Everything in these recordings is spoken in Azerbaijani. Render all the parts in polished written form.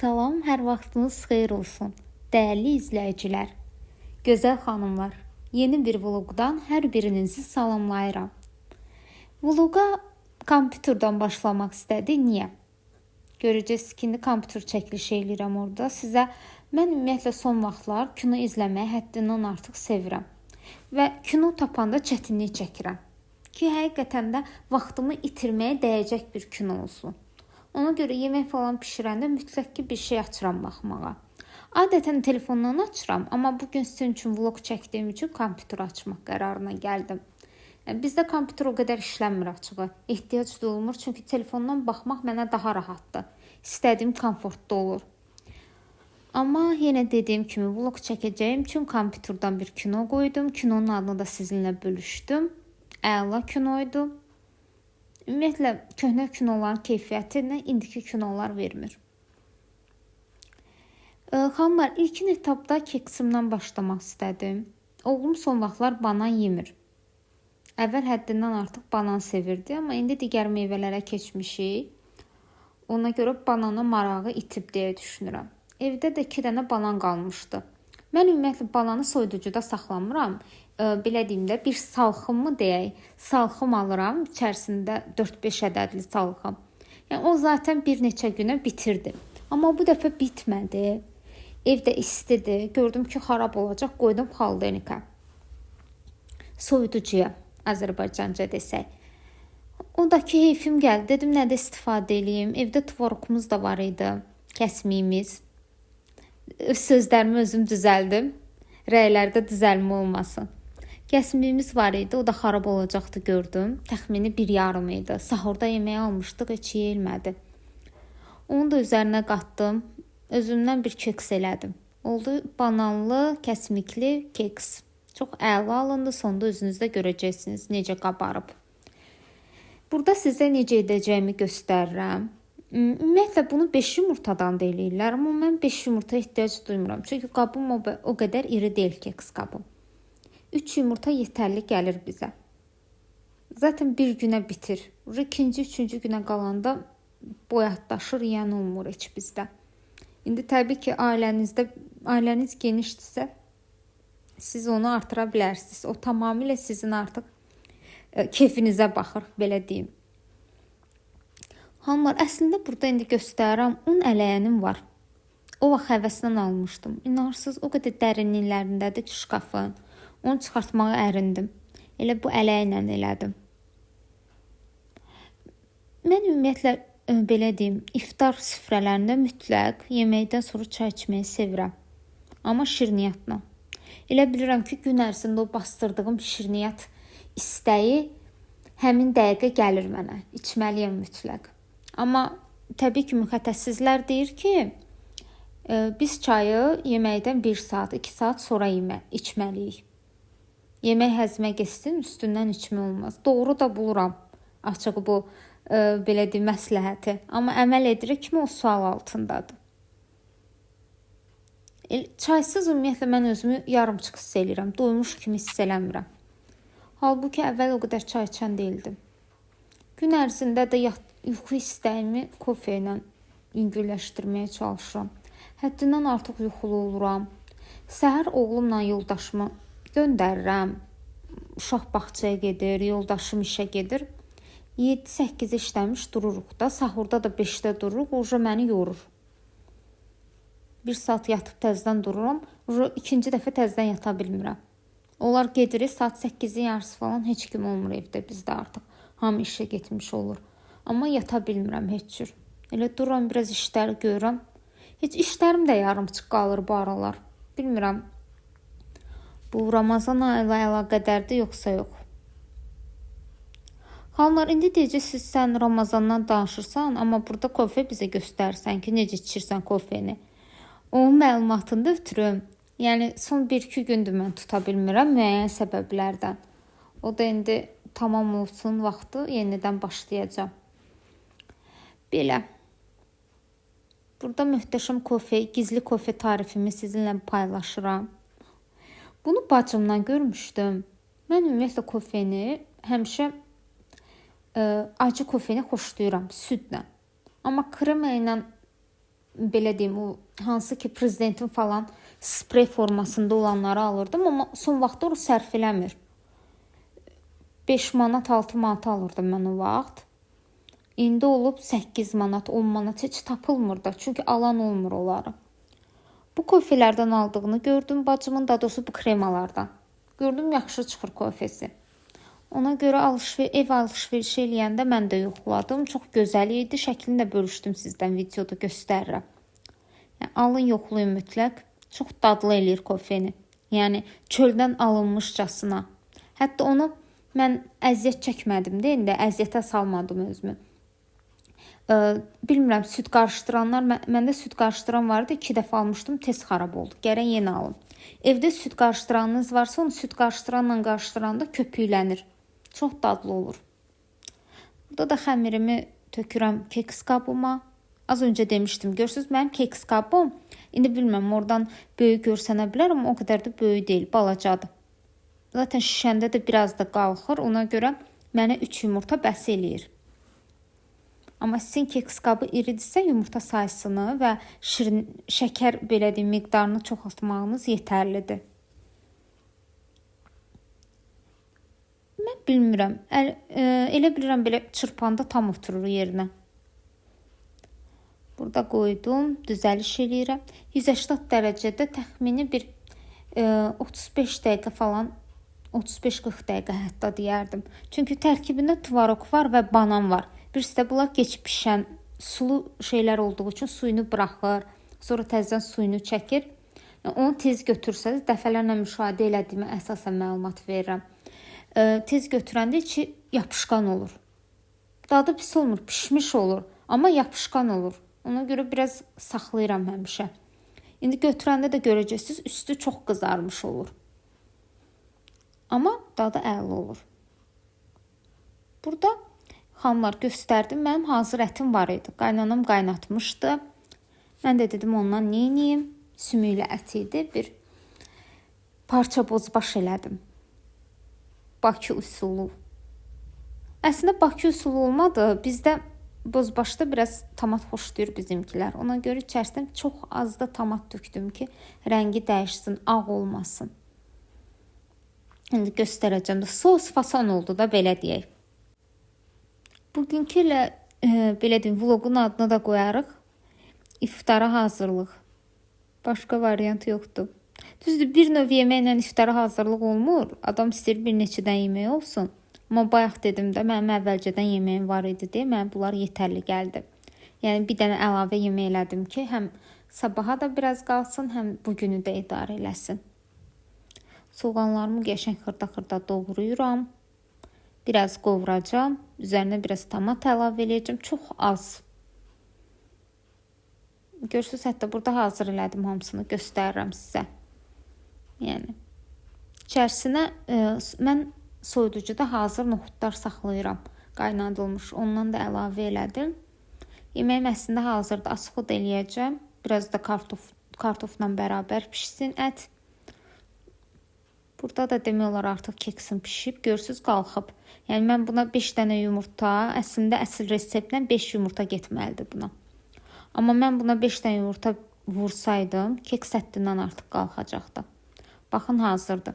Salam, hər vaxtınız xeyir olsun. Dəyərli izləyicilər, gözəl xanımlar, yeni bir vloqdan hər birinizi salamlayıram. Vloqa kompüterdən başlamaq istədik. Niyə? Görəcəksiniz ki, indi kompüter çəkilişi eləyirəm orada. Sizə mən ümumiyyətlə son vaxtlar kino izləməyi həddindən artıq sevirəm. Və kino tapanda çətinlik çəkirəm. Ki, həqiqətən də vaxtımı itirməyə dəyəcək bir kino olsun. Ona görə yemək falan bişirəndə mütləq ki bir şey açıram baxmağa. Adətən telefondan açıram, amma bugün sizin üçün vlog çəkdiyim üçün kompüter açmaq qərarına gəldim. Bizdə kompüter o qədər işləmir açığı. Ehtiyac duyulmur, çünki telefondan baxmaq mənə daha rahatdır. İstədiyim komfortda olur. Amma yenə dediyim kimi vlog çəkəcəyim üçün kompüterdən bir kino qoydum. Kinonun adını da sizinlə bölüşdüm. Əla kinoydu. Ümumiyyətlə, köhnə kinoların keyfiyyətinə indiki kinolar vermir. Xanımlar, ilkin etapda keksimdən başlamaq istədim. Oğlum son vaxtlar banan yemir. Əvvəl həddindən artıq banan sevirdi, amma indi digər meyvələrə keçmişik. Ona görə banana marağı itib deyə düşünürəm. Evdə də 2 dənə banan qalmışdı. Mən ümumiyyətlə bananı soyuducuda saxlamıram. Belə deyim də, bir salxım mı deyək, salxım alıram, içərisində 4-5 ədədli salxım. Yəni o zaten bir neçə günə bitirdi. Amma bu dəfə bitmədi. Evdə istidir. Gördüm ki, xarab olacaq, qoydum xaldenikə. Soyuducuya, Azərbaycanca desək. Ondakı heyfim gəldi. Dedim, nədə istifadə edeyim? Evdə tvorogumuz da var idi, kəsmiyimiz. Sözlərimi özüm düzəldim. Rəylərdə düzəlmə olmasın. Kəsmiyimiz var idi, o da xarab olacaqdı gördüm. Təxmini 1,5 idi. Sahurda yeməyi almışdıq, heç yeyilmədi. Onu da üzərinə qatdım. Özümdən bir keks elədim. Oldu bananlı, kəsmikli keks. Çox əla alındı, sonda özünüzdə görəcəksiniz necə qabarıb. Burada sizə necə edəcəyimi göstərirəm. Ümumiyyətlə bunu 5 yumurtadan da eləyirlər, amma mən 5 yumurta ehtiyac duymuram. Çünki qabım o qədər iri deyil keks qabım. 3 yumurta yetərli gəlir bizə. Zaten bir günə bitir. İkinci, üçüncü günə qalanda boyatlaşır, yəni olmur heç bizdə. İndi təbii ki, ailəniz genişdirsə, siz onu artıra bilərsiniz. O tamamilə sizin artıq keyfinizə baxır, belə deyim. Hanımlar, əslində burada indi göstərirəm, un ələyənim var. O vaxt həvəsindən almışdım. İnarsız, o qədər dərinliklərindədir ki, şkafın. Onu çıxartmağa ərindim. Elə bu ələylə elədim. Mən ümumiyyətlə, belə deyim, iftar süfrələrində mütləq yeməkdən sonra çay içməyi sevirəm. Amma şirniyyatla. Elə bilirəm ki, gün ərzində o bastırdığım şirniyyat istəyi həmin dəqiqə gəlir mənə. İçməliyəm mütləq. Amma təbii ki, müxətəssizlər deyir ki, biz çayı yeməkdən 1 saat, 2 saat sonra içməliyik. Yemək həzmə geçsin, üstündən içmək olmaz. Doğru da buluram açığı bu belə deyim məsləhəti. Amma əməl edirik kimi o sual altındadır. Çaysız ümumiyyətlə mən özümü yarımçıq hiss eləyirəm. Doymuş kimi hiss eləmirəm. Halbuki əvvəl o qədər çay içən deyildim. Gün ərzində də yuxu istəyimi kofe ilə yüngülləşdirməyə çalışıram. Həddindən artıq yuxulu oluram. Səhər oğlumla yoldaşımı göndərirəm. Uşaq bağçaya gedir, yoldaşım işə gedir. 7-8 işləmiş dururuq da. Sahurda da 5-də dururuq. Uca məni yorur. 1 saat yatıb təzdən dururam. İkinci dəfə təzdən yata bilmirəm. Onlar gedirik, saat 8-in yarısı falan heç kim olmur evdə bizdə artıq. Hamı işə getmiş olur. Amma yata bilmirəm heç cür. Elə dururam, biraz işləri görürəm. Heç işlərim də yarımçıq qalır bu aralar. Bilmirəm. Bu Ramazan ilə əlaqədardır, yoxsa yox. Xanımlar, indi deyəcəksiniz, sən Ramazandan danışırsan, amma burada kofe bizə göstərsən ki, necə içirsən kofeni. Onun məlumatında ötürüm. Yəni, son 1-2 gündür mən tuta bilmirəm müəyyən səbəblərdən. O da indi tamam olsun vaxtı yenidən başlayacağım. Belə. Burada möhtəşəm kofe, gizli kofe tarifimi sizinlə paylaşıram. Bunu bacımdan görmüşdüm. Mən ümumiyyətlə kofeni həmişə acı kofeni xoşlayıram südlə. Amma krema ilə belə deyim, o hansı ki prezidentin falan sprey formasında olanları alırdım, amma son vaxtda o sərf eləmir. 5 manat, 6 manat alırdım mən o vaxt. İndi olub 8 manat, 10 manat heç tapılmır da, çünki alan olmur onları. Bu kofelərdən aldığını gördüm bacımın, daha doğrusu bu kremalardan. Gördüm yaxşı çıxır kofesi. Ona görə ev alış-veriş eləyəndə mən də yoxladım. Çox gözəl idi. Şəklini də bölüşdüm sizdən, videoda göstərirəm. Yəni, alın, yoxlayın mütləq. Çox dadlı eləyir kofeni. Yəni çöldən alınmışcasına. Hətta onu mən əziyyət çəkmədim də, indi əziyyətə salmadım özümü. Bilmirəm, süd qarışdıranlar, məndə süd qarışdıran vardı, 2 dəfə almışdım, tez xarab oldu. Gərək yeni alın. Evdə süd qarışdıranınız varsa, onu süd qarışdıranla qarışdıranda köpüklənir. Çox dadlı olur. Burada da xəmirimi tökürəm keks qabıma. Az öncə demişdim, görürsünüz, mənim keks qabım, indi bilmirəm, oradan böyük görsənə bilər, amma o qədər də böyük deyil, balacadır. Zaten şişəndə də biraz da qalxır, ona görə mənə 3 yumurta bəs eləyir. Amma sizin keks qabı iridirsə, yumurta sayısını və şəkər belə deyim, miqdarını çoxaltmağınız yetərlidir. Mən bilmirəm, elə bilirəm belə çırpanda tam oturur yerinə. Burada qoydum, düzəliş eləyirəm. 180 dərəcədə təxmini bir 35 dəqiqə falan, 35-40 dəqiqə hətta deyərdim. Çünki tərkibində tvarok var və banan var. Birisi də bunlar geç pişən sulu şeylər olduğu üçün suyunu buraxır, sonra təzədən suyunu çəkir. Yəni, onu tez götürsəniz, dəfələrlə müşahidə elədiyimə əsasən məlumat verirəm. Tez götürəndə içi yapışqan olur. Dadı pis olmur, pişmiş olur, amma yapışqan olur. Ona görə biraz saxlayıram həmişə. İndi götürəndə də görəcəksiniz, üstü çox qızarmış olur. Amma dadı əla olur. Burada xanımlar göstərdim. Mənim hazır ətim var idi. Qaynanam qaynatmışdı. Mən də dedim ondan neyiniyim? Sümüklü ət idi. Bir parça bozbaş elədim. Bakı usulü. Əslində Bakı usulü olmadı. Bizdə bozbaşda biraz tomat xoşlayır bizimkilər. Ona görə içərisinə çox az da tomat tökdüm ki, rəngi dəyişsin, ağ olmasın. İndi göstərəcəm də. Sos fason oldu da, belə deyək. Bugünkü ilə belə deyim, vlogun adını da qoyarıq. İftara hazırlıq. Başqa variant yoxdur. Düzdür, bir növ yeməklə iftara hazırlıq olmur. Adam istəyir bir neçədən yemək olsun. Amma bayaq dedim də, mənim əvvəlcədən yeməyim var idi deyə mənə bunlar yetərli gəldi. Yəni bir dənə əlavə yemək elədim ki, həm sabaha da biraz qalsın, həm bugünü də idarə eləsin. Soğanlarımı qəşəng xırda-xırda doğrayıram. Biraz qovuracam. Üzərinə biraz tomat əlavə edəcəm. Çox az. Görürsünüz, hətta burada hazır elədim hamısını, göstərirəm sizə. Yəni içərisinə mən soyuducuda hazır noxudlar saxlayıram. Qaynadılmış. Ondan da əlavə elədim. Yeməyim əslində hazırdır. Asxod eləyəcəm. Biraz da kartofla bərabər pişsin ət. Burada da demək olar artıq keksim pişib. Görürsünüz, qalxıb. Yəni mən buna 5 dənə yumurta, əslində əsl reseptlə 5 yumurta getməlidir buna. Amma mən buna 5 dənə yumurta vursaydım, keks həddindən artıq qalxacaqdı. Baxın, hazırdır.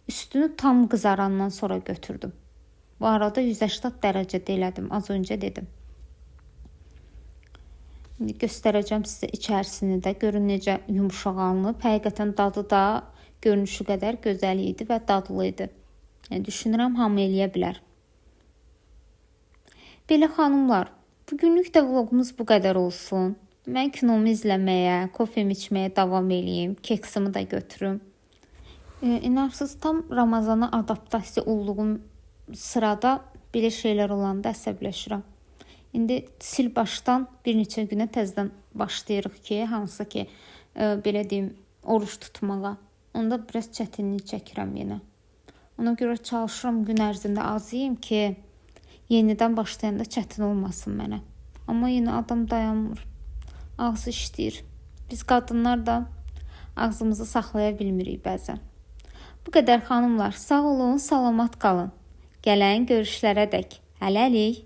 Üstünü tam qızarandan sonra götürdüm. Bu arada 180 dərəcədə elədim, az öncə dedim. İndi göstərəcəm sizə içərisini də, görün necə yumuşaq alınıb. Həqiqətən dadı da görünüşü qədər gözəl idi və dadlı idi. Yəni, düşünürəm, hamı eləyə bilər. Belə xanımlar, bugünlük də vlogumuz bu qədər olsun. Mən kinomu izləməyə, kofemi içməyə davam eləyim, keksimi də götürüm. İnarsız, tam Ramazana adaptasiya olduğum sırada belə şeylər olanda əsəbləşirəm. İndi sil başdan bir neçə günə təzədən başlayırıq ki, hansı ki, belə deyim, oruç tutmağa. Onda biraz çətinlik çəkirəm yenə. Ona görə çalışıram gün ərzində az yeyim ki, yenidən başlayanda çətin olmasın mənə. Amma yenə adam dayanmır. Ağzı işləyir. Biz qadınlar da ağzımızı saxlaya bilmirik bəzən. Bu qədər xanımlar. Sağ olun, salamat qalın. Gələn görüşlərə dək. Hələlik.